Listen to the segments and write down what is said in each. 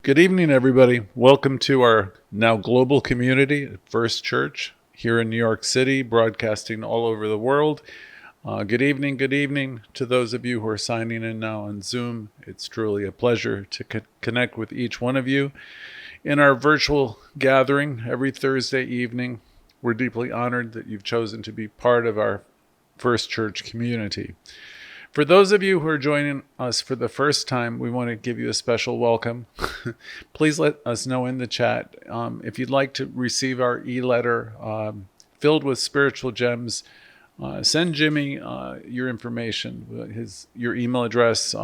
Good evening, everybody. Welcome to our now global community at First Church here in New York City, broadcasting all over the world. Good evening to those of you who are signing in now on Zoom. It's truly a pleasure to connect with each one of you in our virtual gathering every Thursday evening. We're deeply honored that you've chosen to be part of our First Church community. For those of you who are joining us for the first time, we want to give you a special welcome. Please let us know in the chat if you'd like to receive our e-letter filled with spiritual gems. Send Jimmy your information, your email address.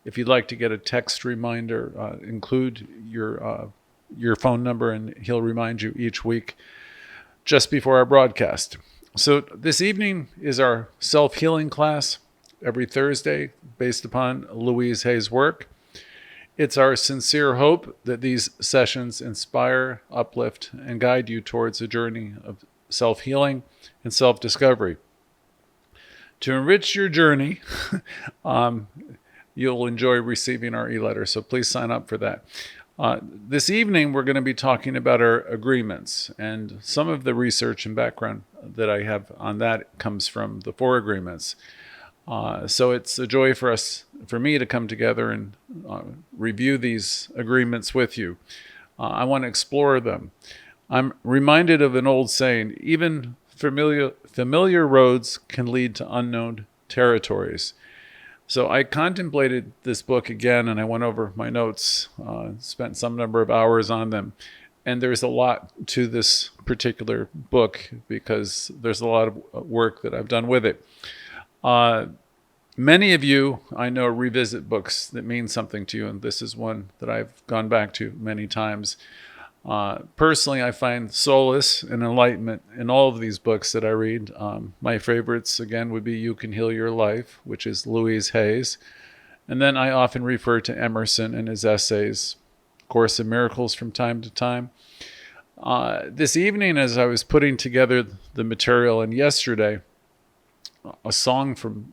If you'd like to get a text reminder, include your phone number, and he'll remind you each week just before our broadcast. So this evening is our self-healing class every Thursday based upon Louise Hay's work. It's our sincere hope that these sessions inspire, uplift, and guide you towards a journey of self-healing and self-discovery. To enrich your journey, you'll enjoy receiving our e-letter, so please sign up for that. This evening, we're going to be talking about our agreements, and some of the research and background that I have on that comes from the 4 agreements. So it's a joy for me to come together and review these agreements with you. I want to explore them. I'm reminded of an old saying: even familiar roads can lead to unknown territories. So I contemplated this book again, and I went over my notes, spent some number of hours on them. And there's a lot to this particular book because there's a lot of work that I've done with it. Many of you, I know, revisit books that mean something to you, and this is one that I've gone back to many times. Personally, I find solace and enlightenment in all of these books that I read. My favorites, again, would be You Can Heal Your Life, which is Louise Hay's. And then I often refer to Emerson and his essays, Course in Miracles from time to time. This evening, as I was putting together the material, and yesterday, a song from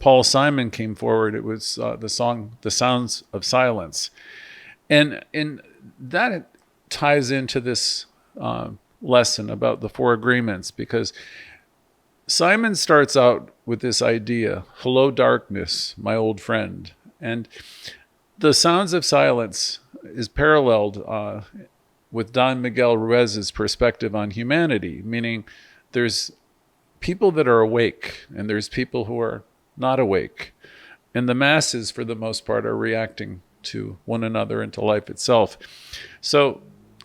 Paul Simon came forward. It was the song The Sounds of Silence. And that ties into this lesson about the 4 agreements, because Simon starts out with this idea: hello, darkness, my old friend. And the Sounds of Silence is paralleled with Don Miguel Ruiz's perspective on humanity, meaning there's people that are awake and there's people who are not awake. And the masses, for the most part, are reacting to one another and to life itself. So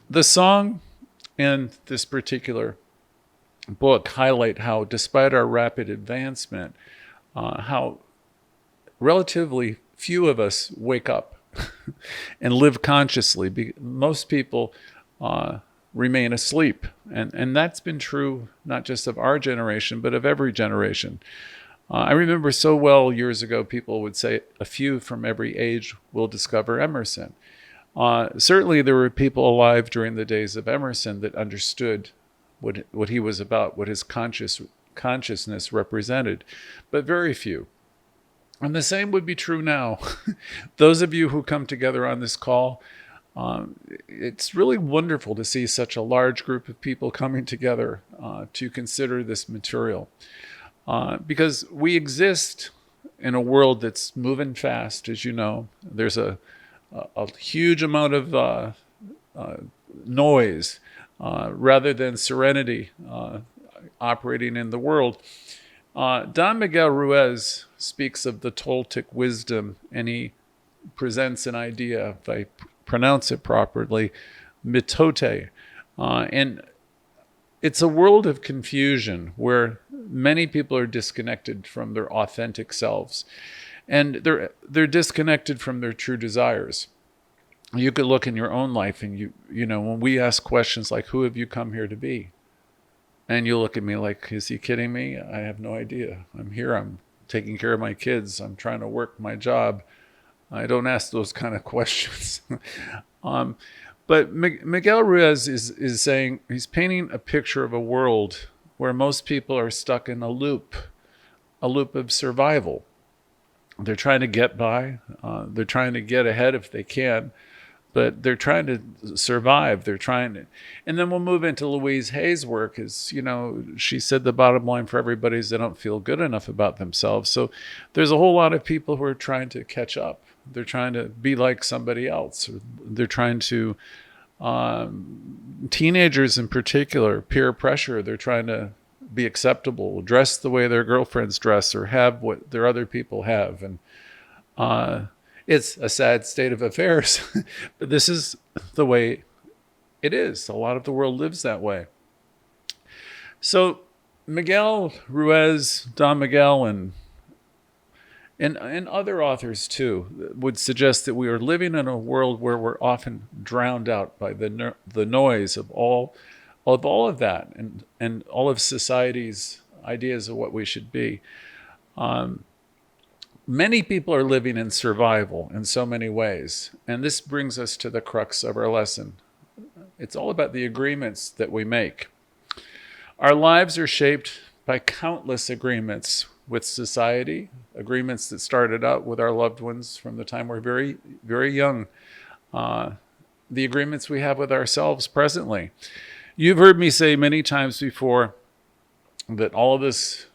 the song and this particular book highlight how, despite our rapid advancement, how relatively few of us wake up and live consciously. Most people remain asleep. And that's been true not just of our generation, but of every generation. I remember so well years ago, people would say a few from every age will discover Emerson. Certainly there were people alive during the days of Emerson that understood what he was about, what his consciousness represented, but very few. And the same would be true now. Those of you who come together on this call, it's really wonderful to see such a large group of people coming together to consider this material. Because we exist in a world that's moving fast, as you know. There's a huge amount of noise rather than serenity operating in the world. Don Miguel Ruiz speaks of the Toltec wisdom, and he presents an idea, if I pronounce it properly, mitote. And it's a world of confusion where many people are disconnected from their authentic selves, and they're disconnected from their true desires. You could look in your own life, and you know, when we ask questions like, who have you come here to be? And you look at me like, is he kidding me? I have no idea. I'm here. I'm taking care of my kids. I'm trying to work my job. I don't ask those kind of questions. But Miguel Ruiz is saying, he's painting a picture of a world where most people are stuck in a loop of survival. They're trying to get by. They're trying to get ahead if they can. but they're trying to survive. They're trying to, and then we'll move into Louise Hay's work. Is, she said the bottom line for everybody is they don't feel good enough about themselves. So there's a whole lot of people who are trying to catch up. They're trying to be like somebody else. They're trying to, teenagers in particular, peer pressure. They're trying to be acceptable, dress the way their girlfriends dress, or have what their other people have. And it's a sad state of affairs, but this is the way it is. A lot of the world lives that way. So Miguel Ruiz, Don Miguel, and other authors too would suggest that we are living in a world where we're often drowned out by the noise of all of that and all of society's ideas of what we should be. Many people are living in survival in so many ways, and this brings us to the crux of our lesson. It's all about the agreements that we make. Our lives are shaped by countless agreements with society, agreements that started out with our loved ones from the time we're very, very young, the agreements we have with ourselves presently. You've heard me say many times before that all of this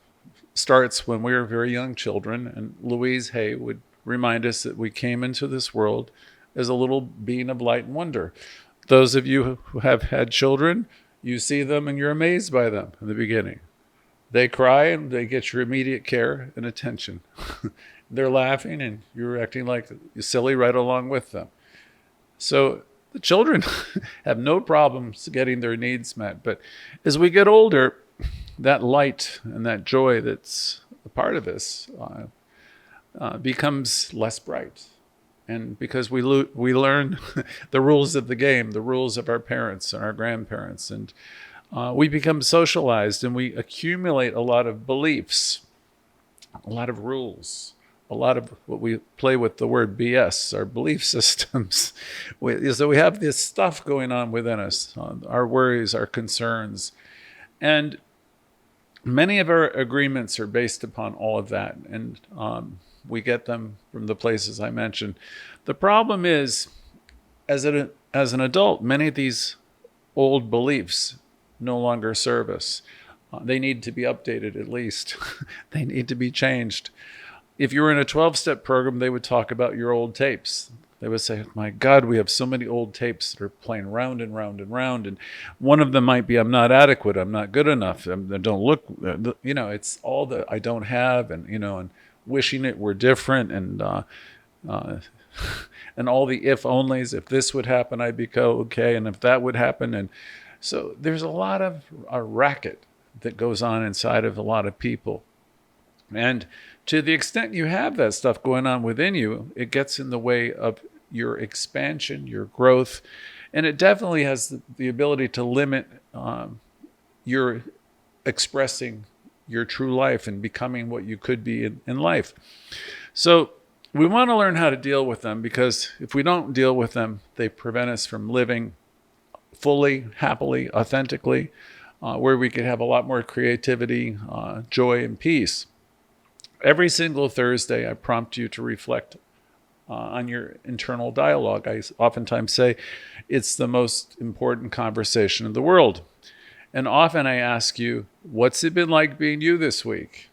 starts when we were very young children, and Louise Hay would remind us that we came into this world as a little being of light and wonder. Those of you who have had children, you see them and you're amazed by them in the beginning. They cry and they get your immediate care and attention. They're laughing and you're acting like you're silly right along with them. So the children have no problems getting their needs met. But as we get older, that light and that joy that's a part of this becomes less bright. And because we learn the rules of the game, the rules of our parents and our grandparents, and we become socialized and we accumulate a lot of beliefs, a lot of rules, a lot of what we play with the word BS, our belief systems. So we have this stuff going on within us, our worries, our concerns. And many of our agreements are based upon all of that. And we get them from the places I mentioned. The problem is, as an adult, many of these old beliefs no longer serve us. They need to be updated at least. They need to be changed. If you were in a 12-step program, they would talk about your old tapes. They would say, my God, we have so many old tapes that are playing round and round and round. And one of them might be, I'm not adequate. I'm not good enough. I don't look, it's all the I don't have and wishing it were different and all the if onlys. If this would happen, I'd be okay. And if that would happen. And so there's a lot of a racket that goes on inside of a lot of people. And to the extent you have that stuff going on within you, it gets in the way of your expansion, your growth, and it definitely has the ability to limit your expressing your true life and becoming what you could be in life. So we want to learn how to deal with them, because if we don't deal with them, they prevent us from living fully, happily, authentically, where we could have a lot more creativity, joy, and peace. Every single Thursday, I prompt you to reflect on your internal dialogue. I oftentimes say it's the most important conversation in the world. And often I ask you, what's it been like being you this week?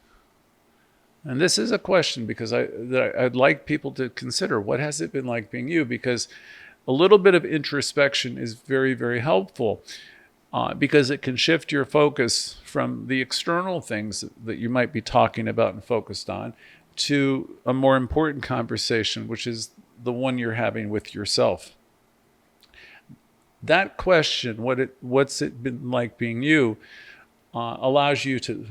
And this is a question because I'd like people to consider, what has it been like being you? Because a little bit of introspection is very, very helpful. Because it can shift your focus from the external things that you might be talking about and focused on to a more important conversation, which is the one you're having with yourself. That question, what's it been like being you, allows you to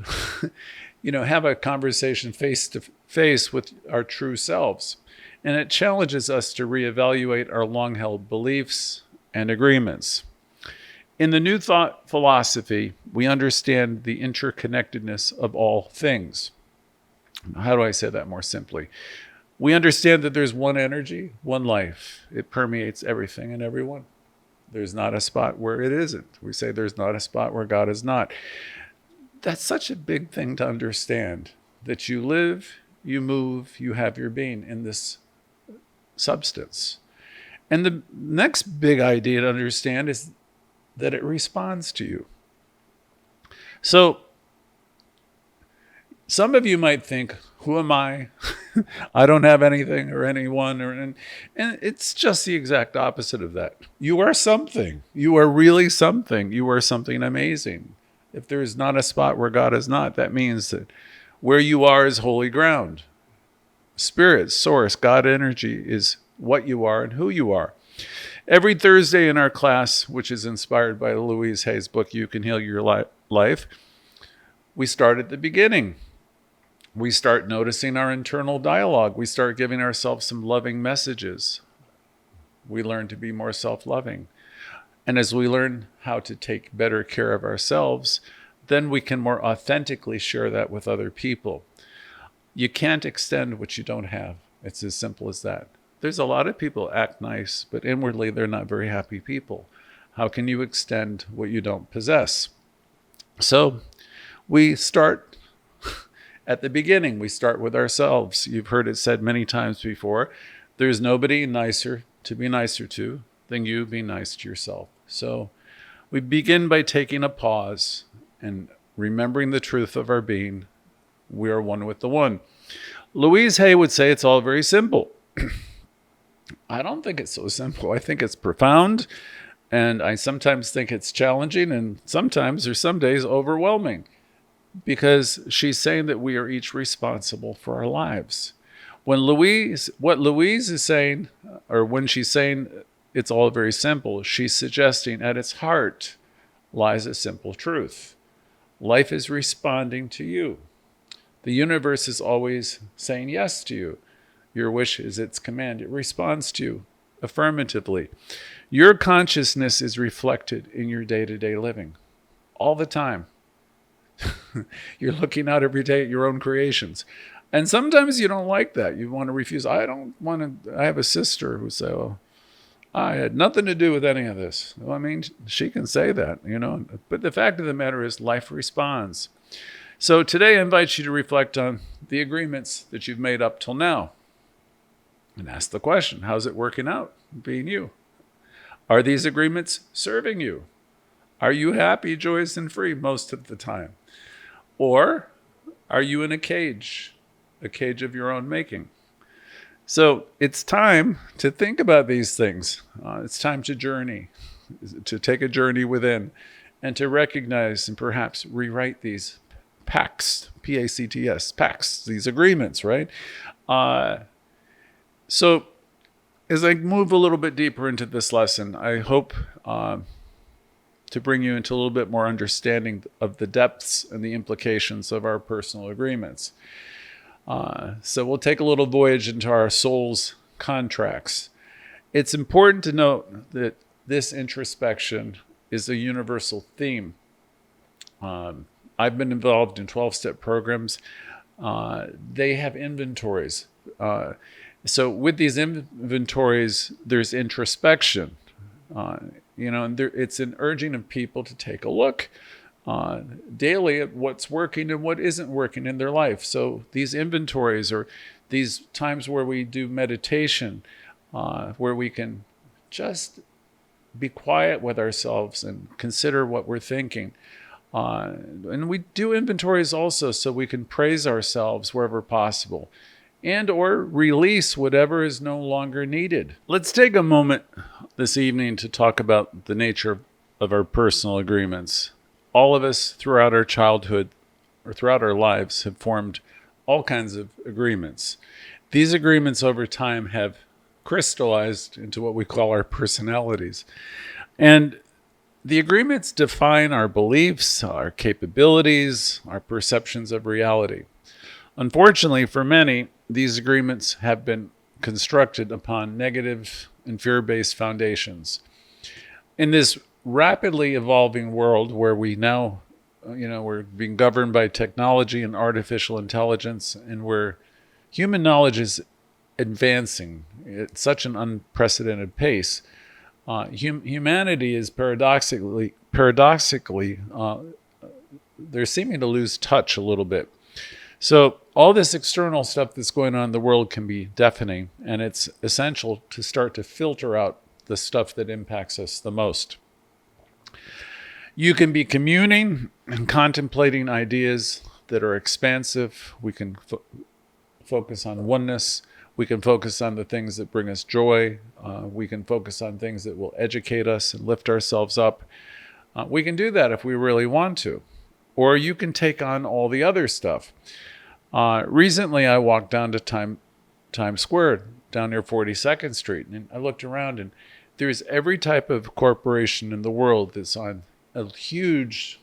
have a conversation face to face with our true selves. And it challenges us to reevaluate our long-held beliefs and agreements. In the New Thought philosophy, we understand the interconnectedness of all things. How do I say that more simply? We understand that there's one energy, one life. It permeates everything and everyone. There's not a spot where it isn't. We say there's not a spot where God is not. That's such a big thing to understand, that you live, you move, you have your being in this substance. And the next big idea to understand is that it responds to you. So some of you might think, who am I? I don't have anything or anyone. And it's just the exact opposite of that. You are something. You are really something. You are something amazing. If there is not a spot where God is not, that means that where you are is holy ground. Spirit, source, God energy is what you are and who you are. Every Thursday in our class, which is inspired by Louise Hay's book, You Can Heal Your Life, we start at the beginning. We start noticing our internal dialogue. We start giving ourselves some loving messages. We learn to be more self-loving. And as we learn how to take better care of ourselves, then we can more authentically share that with other people. You can't extend what you don't have. It's as simple as that. There's a lot of people act nice, but inwardly they're not very happy people. How can you extend what you don't possess? So we start at the beginning. We start with ourselves. You've heard it said many times before, there's nobody nicer to be nicer to than you be nice to yourself. So we begin by taking a pause and remembering the truth of our being. We are one with the one. Louise Hay would say it's all very simple. I don't think it's so simple. I think it's profound, and I sometimes think it's challenging, and sometimes, or some days, overwhelming, because she's saying that we are each responsible for our lives. What Louise is saying, or when she's saying it's all very simple, she's suggesting at its heart lies a simple truth. Life is responding to you. The universe is always saying yes to you. Your wish is its command. It responds to you affirmatively. Your consciousness is reflected in your day-to-day living all the time. You're looking out every day at your own creations. And sometimes you don't like that. You want to refuse. I have a sister who said, well, I had nothing to do with any of this. Well, I mean, she can say that, but the fact of the matter is life responds. So today I invite you to reflect on the agreements that you've made up till now. And ask the question, how's it working out being you? Are these agreements serving you? Are you happy, joyous, and free most of the time? Or are you in a cage of your own making? So it's time to think about these things. It's time to journey, to take a journey within, and to recognize and perhaps rewrite these pacts, P-A-C-T-S, pacts, these agreements, right? So as I move a little bit deeper into this lesson, I hope to bring you into a little bit more understanding of the depths and the implications of our personal agreements. So we'll take a little voyage into our soul's contracts. It's important to note that this introspection is a universal theme. I've been involved in 12-step programs. They have inventories. So with these inventories, there's introspection. And it's an urging of people to take a look daily at what's working and what isn't working in their life. So these inventories are these times where we do meditation, where we can just be quiet with ourselves and consider what we're thinking. And we do inventories also so we can praise ourselves wherever possible and or release whatever is no longer needed. Let's take a moment this evening to talk about the nature of our personal agreements. All of us throughout our childhood or throughout our lives have formed all kinds of agreements. These agreements over time have crystallized into what we call our personalities. And the agreements define our beliefs, our capabilities, our perceptions of reality. Unfortunately, for many, these agreements have been constructed upon negative and fear-based foundations. In this rapidly evolving world where we now, we're being governed by technology and artificial intelligence, and where human knowledge is advancing at such an unprecedented pace, humanity is paradoxically, they're seeming to lose touch a little bit. So all this external stuff that's going on in the world can be deafening, and it's essential to start to filter out the stuff that impacts us the most. You can be communing and contemplating ideas that are expansive. We can focus on oneness. We can focus on the things that bring us joy. We can focus on things that will educate us and lift ourselves up. We can do that if we really want to. Or you can take on all the other stuff. Recently, I walked down to Times Square, down near 42nd Street, and I looked around, and there's every type of corporation in the world that's on a huge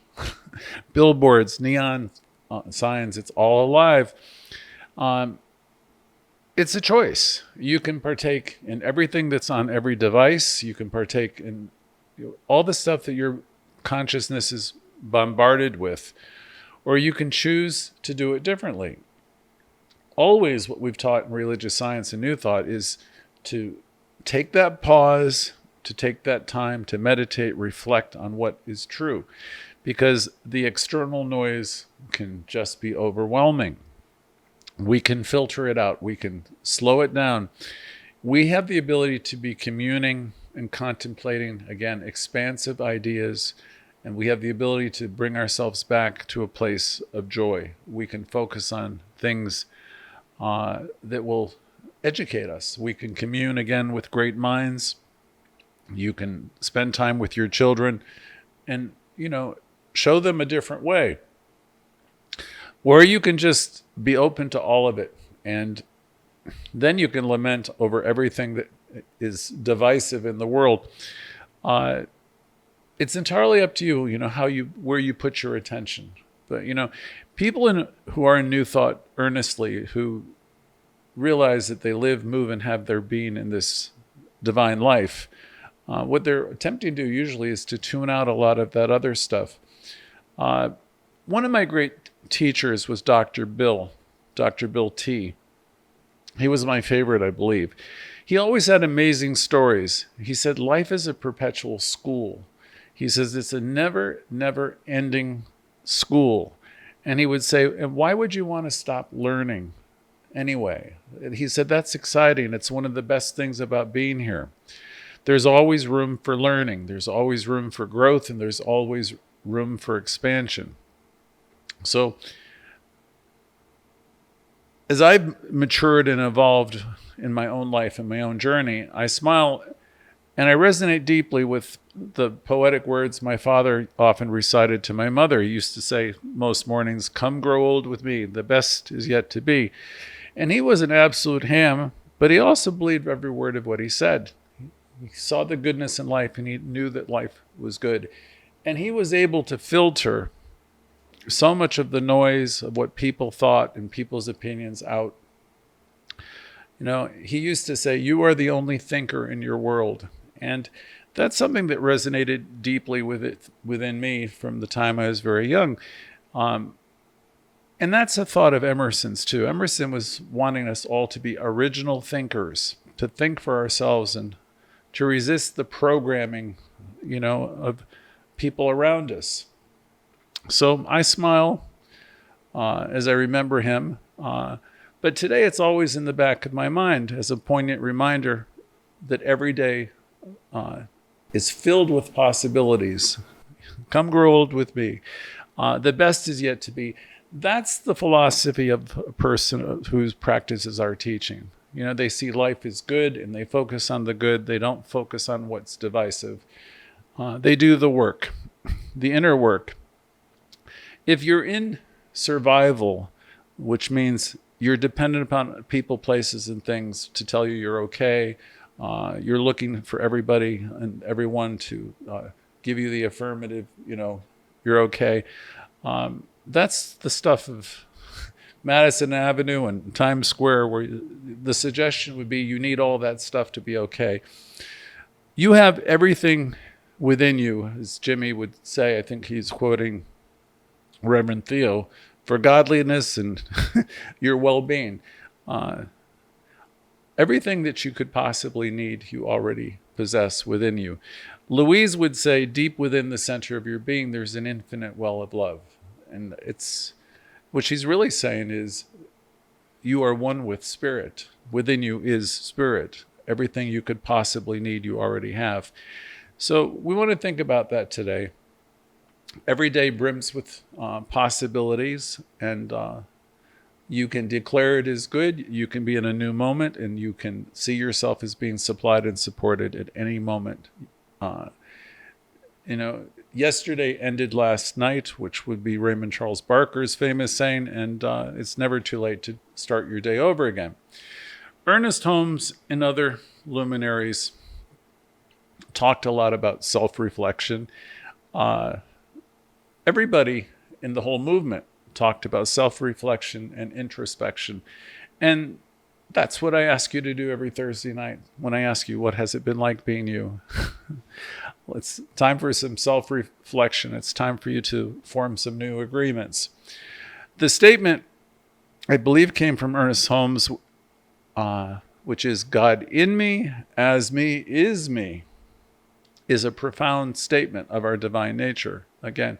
billboards, neon signs. It's all alive. It's a choice. You can partake in everything that's on every device. You can partake in all the stuff that your consciousness is bombarded with, or you can choose to do it differently. Always what we've taught in religious science and New Thought is to take that pause, to take that time to meditate, reflect on what is true, because the external noise can just be overwhelming. We can filter it out. We can slow it down. We have the ability to be communing and contemplating, again, expansive ideas, and we have the ability to bring ourselves back to a place of joy. We can focus on things that will educate us. We can commune again with great minds. You can spend time with your children and, show them a different way. Or you can just be open to all of it. And then you can lament over everything that is divisive in the world. It's entirely up to you, where you put your attention. But, people who are in New Thought earnestly, who realize that they live, move, and have their being in this divine life, what they're attempting to do usually is to tune out a lot of that other stuff. One of my great teachers was Dr. Bill T. He was my favorite, I believe. He always had amazing stories. He said, life is a perpetual school. He says, it's a never ending school. And he would say, and why would you want to stop learning anyway? And he said, that's exciting. It's one of the best things about being here. There's always room for learning. There's always room for growth, and there's always room for expansion. So as I've matured and evolved in my own life and my own journey, I smile and I resonate deeply with the poetic words my father often recited to my mother. He used to say most mornings, "Come grow old with me, the best is yet to be." And he was an absolute ham, but he also believed every word of what he said. He saw the goodness in life, and he knew that life was good. And he was able to filter so much of the noise of what people thought and people's opinions out. He used to say, you are the only thinker in your world. And that's something that resonated deeply within me from the time I was very young. And that's a thought of Emerson's too. Emerson was wanting us all to be original thinkers, to think for ourselves and to resist the programming, of people around us. So I smile as I remember him. But today it's always in the back of my mind as a poignant reminder that every day is filled with possibilities. Come grow old with me. The best is yet to be. That's the philosophy of a person whose practices our teaching. They see life as good and they focus on the good. They don't focus on what's divisive. They do the work, the inner work. If you're in survival, which means you're dependent upon people, places, and things to tell you you're okay, you're looking for everybody and everyone to give you the affirmative, you're okay. That's the stuff of Madison Avenue and Times Square, where the suggestion would be you need all that stuff to be okay. You have everything within you, as Jimmy would say. I think he's quoting Reverend Theo, for godliness and your well-being. Everything that you could possibly need, you already possess within you. Louise would say, deep within the center of your being, there's an infinite well of love. And what she's really saying is, you are one with spirit. Within you is spirit. Everything you could possibly need, you already have. So we want to think about that today. Every day brims with possibilities, and you can declare it as good. You can be in a new moment, and you can see yourself as being supplied and supported at any moment. Yesterday ended last night, which would be Raymond Charles Barker's famous saying, and it's never too late to start your day over again. Ernest Holmes and other luminaries talked a lot about self-reflection. Everybody in the whole movement talked about self-reflection and introspection. And that's what I ask you to do every Thursday night when I ask you, what has it been like being you? Well, it's time for some self-reflection. It's time for you to form some new agreements. The statement, I believe, came from Ernest Holmes, which is, God in me, as me, is a profound statement of our divine nature. Again,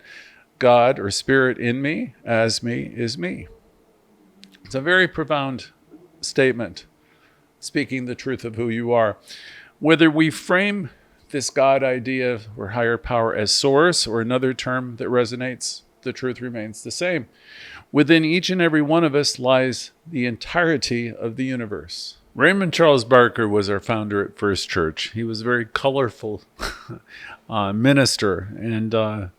God or spirit in me, as me, is me. It's a very profound statement, speaking the truth of who you are. Whether we frame this God idea or higher power as source or another term that resonates, the truth remains the same. Within each and every one of us lies the entirety of the universe. Raymond Charles Barker was our founder at First Church. He was a very colorful minister, and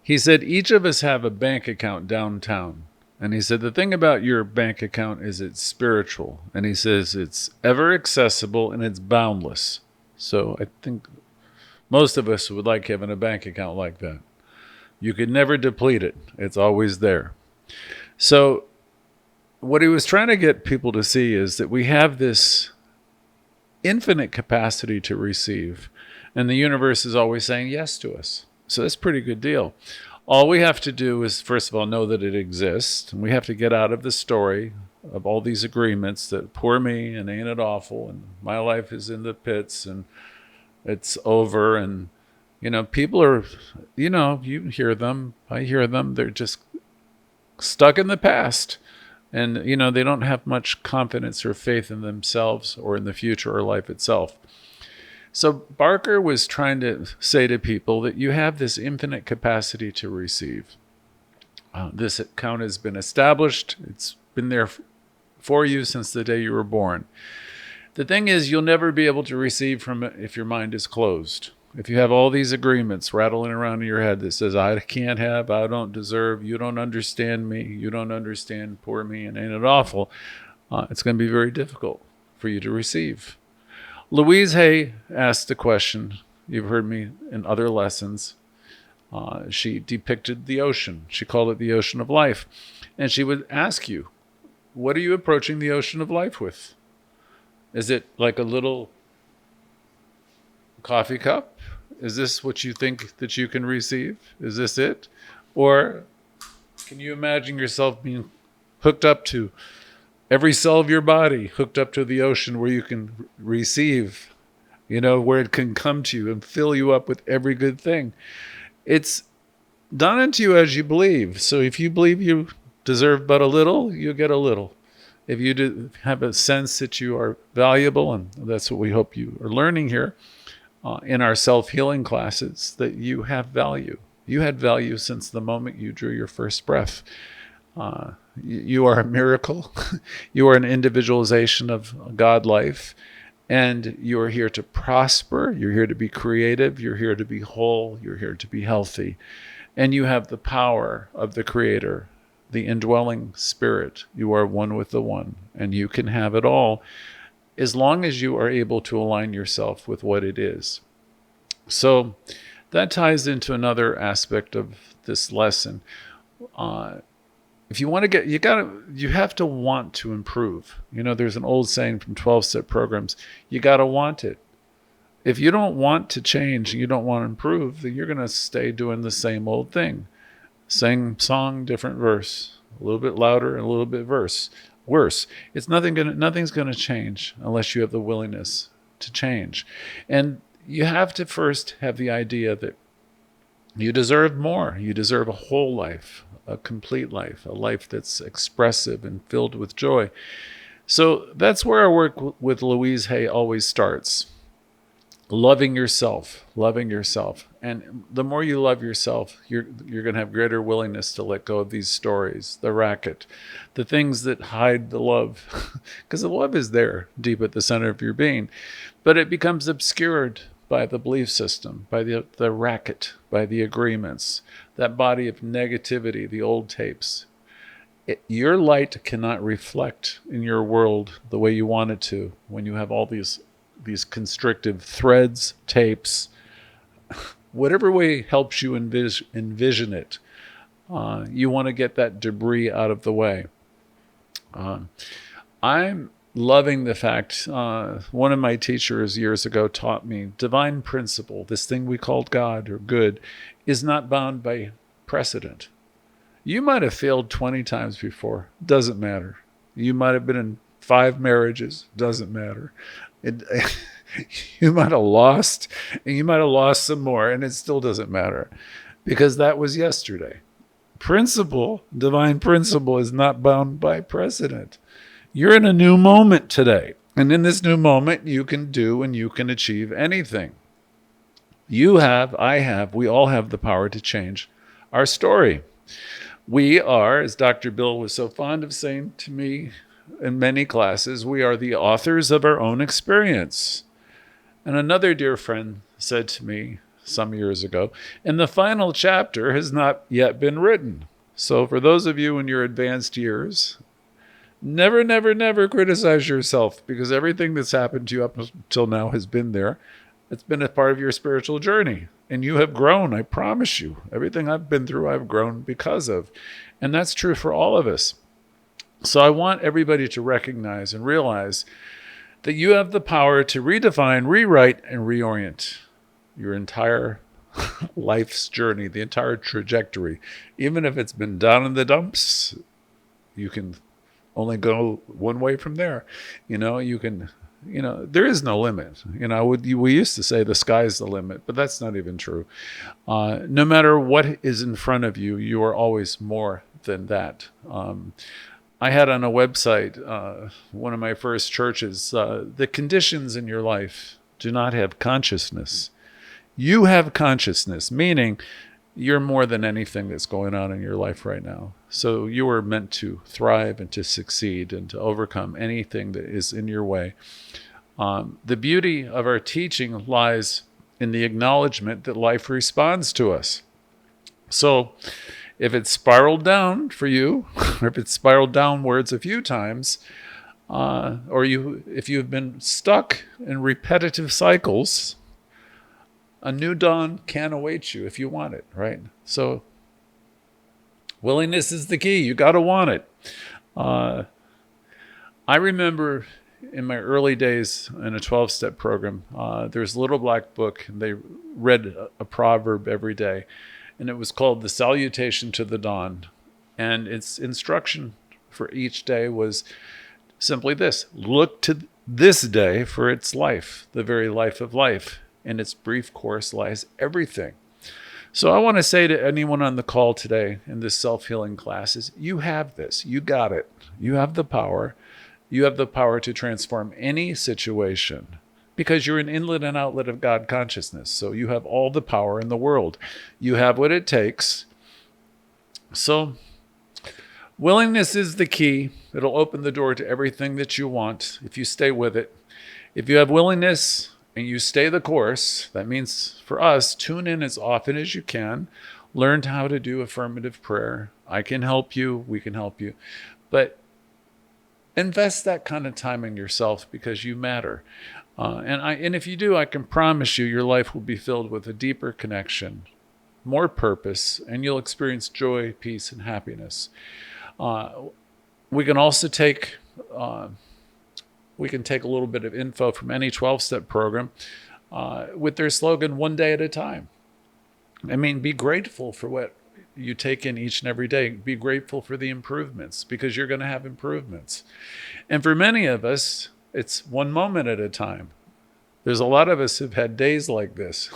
he said, each of us have a bank account downtown. And he said, the thing about your bank account is it's spiritual. And he says it's ever accessible and it's boundless. So I think most of us would like having a bank account like that. You could never deplete it. It's always there. So what he was trying to get people to see is that we have this infinite capacity to receive. And the universe is always saying yes to us. So that's a pretty good deal. All we have to do is, first of all, know that it exists. And we have to get out of the story of all these agreements that poor me and ain't it awful and my life is in the pits and it's over. And, people are, you hear them, I hear them, they're just stuck in the past. And, they don't have much confidence or faith in themselves or in the future or life itself. So Barker was trying to say to people that you have this infinite capacity to receive. This account has been established. It's been there for you since the day you were born. The thing is, you'll never be able to receive from it if your mind is closed. If you have all these agreements rattling around in your head that says, I can't have, I don't deserve, you don't understand me, you don't understand poor me, and ain't it awful, it's going to be very difficult for you to receive. Louise asked a question. You've heard me in other lessons. She depicted the ocean. She called it the ocean of life. And she would ask you, what are you approaching the ocean of life with? Is it like a little coffee cup? Is this what you think that you can receive? Is this it? Or can you imagine yourself being hooked up to every cell of your body, hooked up to the ocean where you can receive, where it can come to you and fill you up with every good thing? It's done unto you as you believe. So if you believe you deserve but a little, you get a little. If you do have a sense that you are valuable, and that's what we hope you are learning here in our self-healing classes, that you have value. You had value since the moment you drew your first breath. You are a miracle. You are an individualization of God life. And you are here to prosper. You're here to be creative. You're here to be whole. You're here to be healthy. And you have the power of the Creator, the indwelling Spirit. You are one with the One. And you can have it all as long as you are able to align yourself with what it is. So that ties into another aspect of this lesson. If you want to you have to want to improve. There's an old saying from 12-step programs, you got to want it. If you don't want to change, you don't want to improve, then you're going to stay doing the same old thing. Same song, different verse, a little bit louder and a little bit worse. Nothing's going to change unless you have the willingness to change. And you have to first have the idea that You deserve more. You deserve a whole life, a complete life, a life that's expressive and filled with joy. So that's where our work with Louise Hay always starts. Loving yourself, loving yourself. And the more you love yourself, you're going to have greater willingness to let go of these stories, the racket, the things that hide the love. Because the love is there deep at the center of your being, but it becomes obscured by the belief system, by the racket, by the agreements, that body of negativity, the old tapes. Your light cannot reflect in your world the way you want it to when you have all these constrictive threads, tapes, whatever way helps you envision it. You want to get that debris out of the way. I'm loving the fact one of my teachers years ago taught me divine principle, this thing we called God or good, is not bound by precedent. You might have failed 20 times before. Doesn't matter. You might have been in 5 marriages. Doesn't matter. You might have lost, and you might have lost some more, and it still doesn't matter because that was yesterday. Principle, divine principle, is not bound by precedent. You're in a new moment today, and in this new moment, you can do and you can achieve anything. You have, I have, we all have the power to change our story. We are, as Dr. Bill was so fond of saying to me in many classes, we are the authors of our own experience. And another dear friend said to me some years ago, and the final chapter has not yet been written. So for those of you in your advanced years, never, never, never criticize yourself because everything that's happened to you up until now has been there. It's been a part of your spiritual journey. And you have grown, I promise you. Everything I've been through, I've grown because of. And that's true for all of us. So I want everybody to recognize and realize that you have the power to redefine, rewrite, and reorient your entire life's journey, the entire trajectory. Even if it's been down in the dumps, you can only go one way from there. There is no limit. We used to say the sky's the limit, but that's not even true. No matter what is in front of you, you are always more than that. I had on a website, one of my first churches, the conditions in your life do not have consciousness. You have consciousness, meaning you're more than anything that's going on in your life right now. So you are meant to thrive and to succeed and to overcome anything that is in your way. The beauty of our teaching lies in the acknowledgement that life responds to us. So if it's spiraled down for you, or if it's spiraled downwards a few times, if you've been stuck in repetitive cycles, a new dawn can await you if you want it, right? So willingness is the key. You got to want it. I remember in my early days in a 12-step program, there's a little black book, and they read a proverb every day, and it was called The Salutation to the Dawn. And its instruction for each day was simply this: look to this day for its life, the very life of life. In its brief course lies everything. So I want to say to anyone on the call today in this self-healing classes, you have this. You got it. You have the power. You have the power to transform any situation because you're an inlet and outlet of God consciousness. So you have all the power in the world. You have what it takes. So willingness is the key. It'll open the door to everything that you want if you stay with it. If you have willingness and you stay the course, that means for us, tune in as often as you can. Learn how to do affirmative prayer. I can help you. We can help you. But invest that kind of time in yourself because you matter. And if you do, I can promise you your life will be filled with a deeper connection, more purpose, and you'll experience joy, peace, and happiness. We can also take a little bit of info from any 12-step program with their slogan, one day at a time. I mean, be grateful for what you take in each and every day. Be grateful for the improvements because you're going to have improvements. And for many of us, it's one moment at a time. There's a lot of us who've had days like this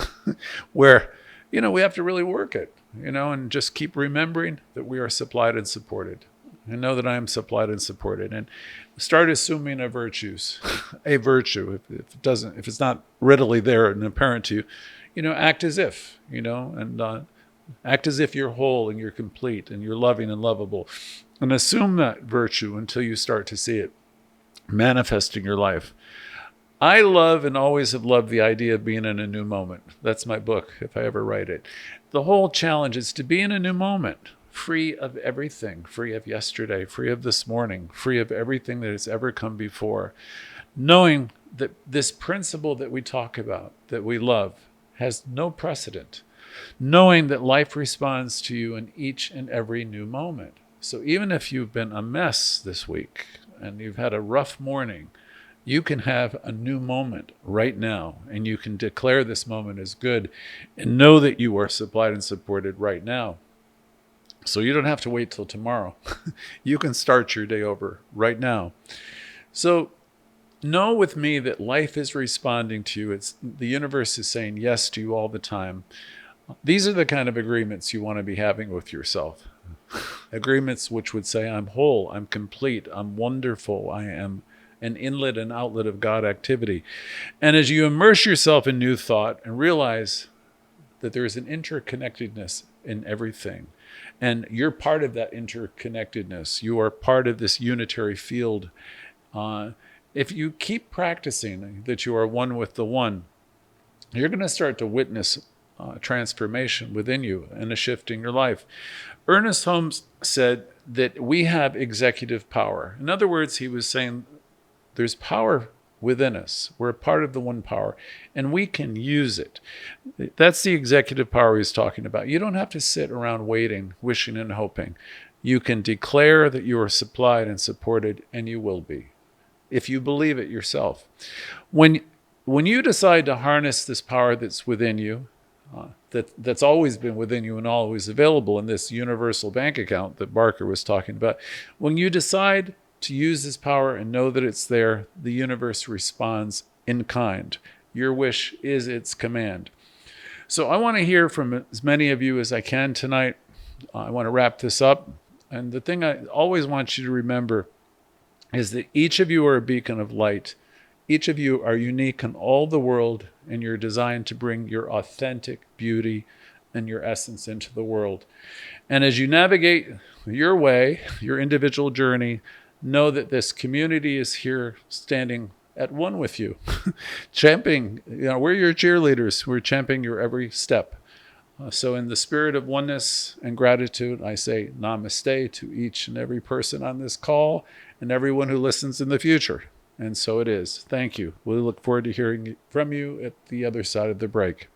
where we have to really work it, and just keep remembering that we are supplied and supported. And know that I am supplied and supported. And start assuming a virtue. If it's not readily there and apparent to you, act as if, and act as if you're whole and you're complete and you're loving and lovable. And assume that virtue until you start to see it manifest in your life. I love and always have loved the idea of being in a new moment. That's my book, if I ever write it. The whole challenge is to be in a new moment, free of everything, free of yesterday, free of this morning, free of everything that has ever come before. Knowing that this principle that we talk about, that we love, has no precedent. Knowing that life responds to you in each and every new moment. So even if you've been a mess this week and you've had a rough morning, you can have a new moment right now, and you can declare this moment as good and know that you are supplied and supported right now. So you don't have to wait till tomorrow. You can start your day over right now. So know with me that life is responding to you. The universe is saying yes to you all the time. These are the kind of agreements you want to be having with yourself. Agreements which would say, I'm whole, I'm complete, I'm wonderful, I am an inlet and outlet of God activity. And as you immerse yourself in new thought and realize that there is an interconnectedness in everything, and you're part of that interconnectedness, you are part of this unitary field. If you keep practicing that you are one with the one, you're going to start to witness transformation within you and a shift in your life. Ernest Holmes said that we have executive power. In other words, he was saying there's power within us. We're a part of the one power, and we can use it. That's the executive power he's talking about. You don't have to sit around waiting, wishing, and hoping. You can declare that you are supplied and supported, and you will be, if you believe it yourself. When you decide to harness this power that's within you, that's always been within you and always available in this universal bank account that Barker was talking about, when you decide to use this power and know that it's there, the universe responds in kind. Your wish is its command. So I want to hear from as many of you as I can tonight. I want to wrap this up. And the thing I always want you to remember is that each of you are a beacon of light. Each of you are unique in all the world, and you're designed to bring your authentic beauty and your essence into the world. And as you navigate your way, your individual journey, know that this community is here standing at one with you, championing. We're your cheerleaders. We're championing your every step. So in the spirit of oneness and gratitude, I say namaste to each and every person on this call and everyone who listens in the future. And so it is. Thank you. We look forward to hearing from you at the other side of the break.